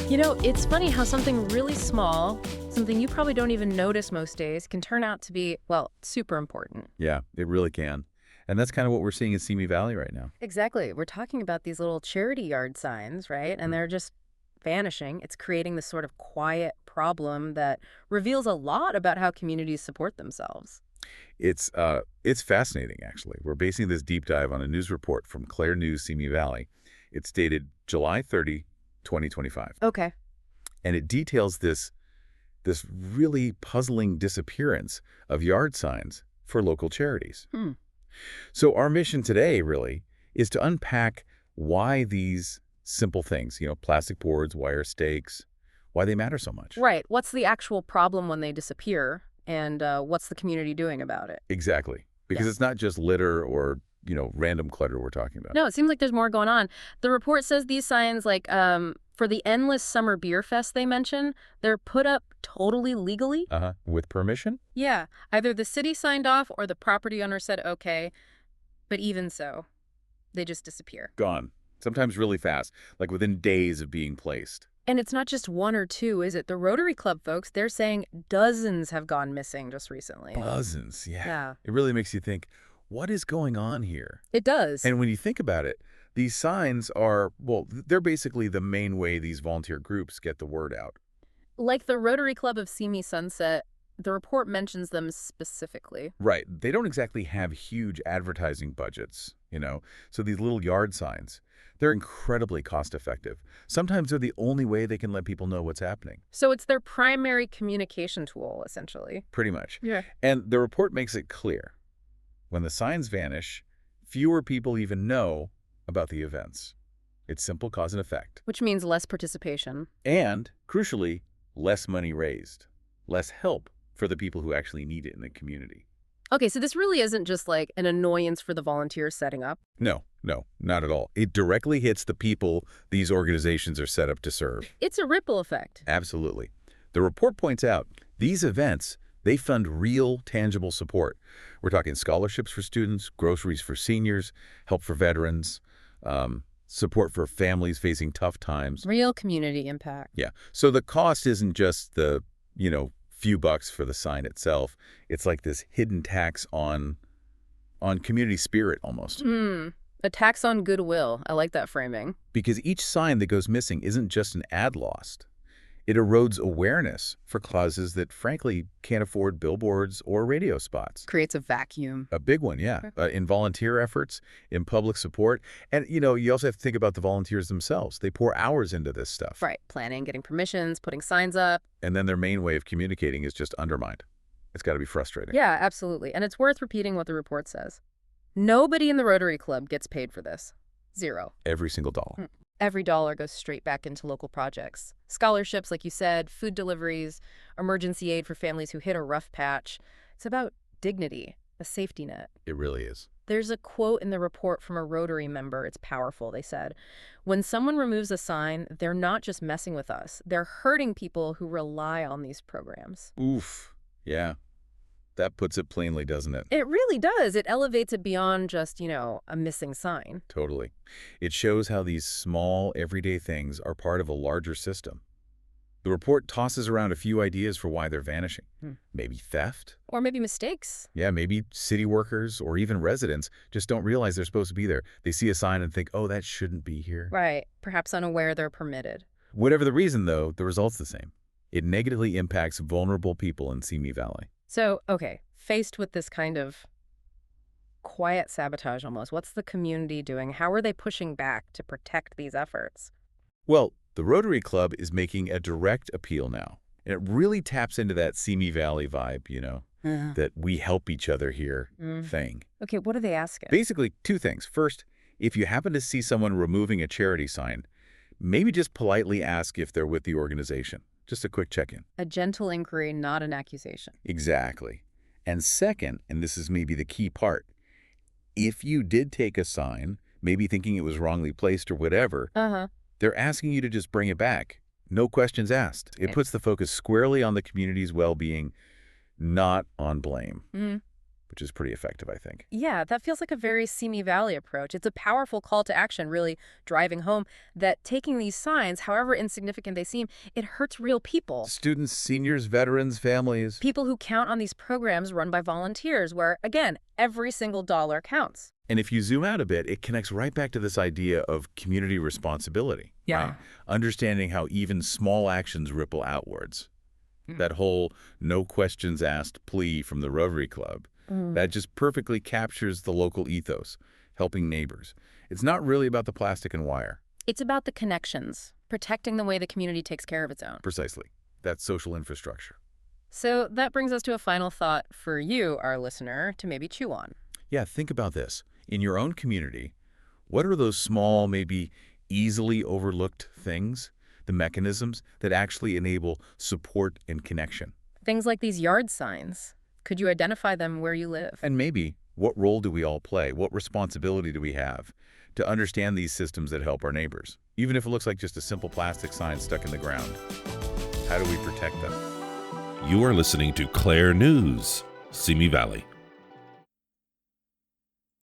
It's funny how something really small, something you probably don't even notice most days, can turn out to be, well, super important. Yeah, it really can. And that's kind of what we're seeing in Simi Valley right now. Exactly. We're talking about these little charity yard signs, right? And they're just vanishing. It's creating this sort of quiet problem that reveals a lot about how communities support themselves. It's fascinating, actually. We're basing this deep dive on a news report from CLAIR News Simi Valley. It's dated July 30, 2025. Okay. And it details this really puzzling disappearance of yard signs for local charities. So our mission today, really, is to unpack why these simple things, plastic boards, wire stakes, why they matter so much. Right. What's the actual problem when they disappear, and what's the community doing about it? Exactly. Because Yeah. it's not just litter or, random clutter we're talking about. No, it seems like there's more going on. The report says these signs, like for the endless summer beer fest they mention, they're put up totally legally. With permission? Yeah, either the city signed off or the property owner said okay, but even so, they just disappear. Gone. Sometimes really fast, like within days of being placed. And it's not just one or two, is it? The Rotary Club folks, they're saying dozens have gone missing just recently. Dozens, yeah. Yeah. It really makes you think, what is going on here? It does. And when you think about it, these signs are, well, they're basically the main way these volunteer groups get the word out. Like the Rotary Club of Simi Sunset, the report mentions them specifically. Right. They don't exactly have huge advertising budgets, So these little yard signs, they're incredibly cost-effective. Sometimes they're the only way they can let people know what's happening. So it's their primary communication tool, essentially. Pretty much. Yeah. And the report makes it clear. When the signs vanish, fewer people even know about the events. It's simple cause and effect. Which means less participation. And, crucially, less money raised. Less help for the people who actually need it in the community. Okay, so this really isn't just like an annoyance for the volunteers setting up. No, not at all. It directly hits the people these organizations are set up to serve. It's a ripple effect. Absolutely. The report points out these events, they fund real, tangible support. We're talking scholarships for students, groceries for seniors, help for veterans, support for families facing tough times. Real community impact. Yeah. So the cost isn't just the, few bucks for the sign itself. It's like this hidden tax on community spirit almost. A tax on goodwill. I like that framing. Because each sign that goes missing isn't just an ad lost. It erodes awareness for causes that, frankly, can't afford billboards or radio spots. Creates a vacuum. A big one, yeah. In volunteer efforts, in public support. And, you also have to think about the volunteers themselves. They pour hours into this stuff. Right. Planning, getting permissions, putting signs up. And then their main way of communicating is just undermined. It's got to be frustrating. Yeah, absolutely. And it's worth repeating what the report says. Nobody in the Rotary Club gets paid for this. Zero. Every single dollar. Every dollar goes straight back into local projects. Scholarships, like you said, food deliveries, emergency aid for families who hit a rough patch. It's about dignity, a safety net. It really is. There's a quote in the report from a Rotary member. It's powerful. They said, when someone removes a sign, they're not just messing with us. They're hurting people who rely on these programs. Oof. Yeah. That puts it plainly, doesn't it? It really does. It elevates it beyond just, a missing sign. Totally. It shows how these small, everyday things are part of a larger system. The report tosses around a few ideas for why they're vanishing. Maybe theft? Or maybe mistakes. Yeah, maybe city workers or even residents just don't realize they're supposed to be there. They see a sign and think, oh, that shouldn't be here. Right. Perhaps unaware they're permitted. Whatever the reason, though, the result's the same. It negatively impacts vulnerable people in Simi Valley. So, okay, faced with this kind of quiet sabotage almost, what's the community doing? How are they pushing back to protect these efforts? Well, the Rotary Club is making a direct appeal now. And it really taps into that Simi Valley vibe, that we help each other here thing. Okay, what are they asking? Basically, two things. First, if you happen to see someone removing a charity sign, maybe just politely ask if they're with the organization. Just a quick check-in. A gentle inquiry, not an accusation. Exactly. And second, and this is maybe the key part, if you did take a sign, maybe thinking it was wrongly placed or whatever, they're asking you to just bring it back. No questions asked. It puts the focus squarely on the community's well-being, not on blame. which is pretty effective, I think. Yeah, that feels like a very Simi Valley approach. It's a powerful call to action, really driving home that taking these signs, however insignificant they seem, it hurts real people. Students, seniors, veterans, families. People who count on these programs run by volunteers where, again, every single dollar counts. And if you zoom out a bit, it connects right back to this idea of community responsibility. Yeah. Right? Understanding how even small actions ripple outwards. That whole no questions asked plea from the Rotary Club, that just perfectly captures the local ethos, helping neighbors. It's not really about the plastic and wire. It's about the connections, protecting the way the community takes care of its own. Precisely. That's social infrastructure. So that brings us to a final thought for you, our listener, to maybe chew on. Yeah, think about this. In your own community, what are those small, maybe easily overlooked things, the mechanisms that actually enable support and connection? Things like these yard signs. Could you identify them where you live? And maybe, what role do we all play? What responsibility do we have to understand these systems that help our neighbors? Even if it looks like just a simple plastic sign stuck in the ground, how do we protect them? You are listening to CLAIR News, Simi Valley.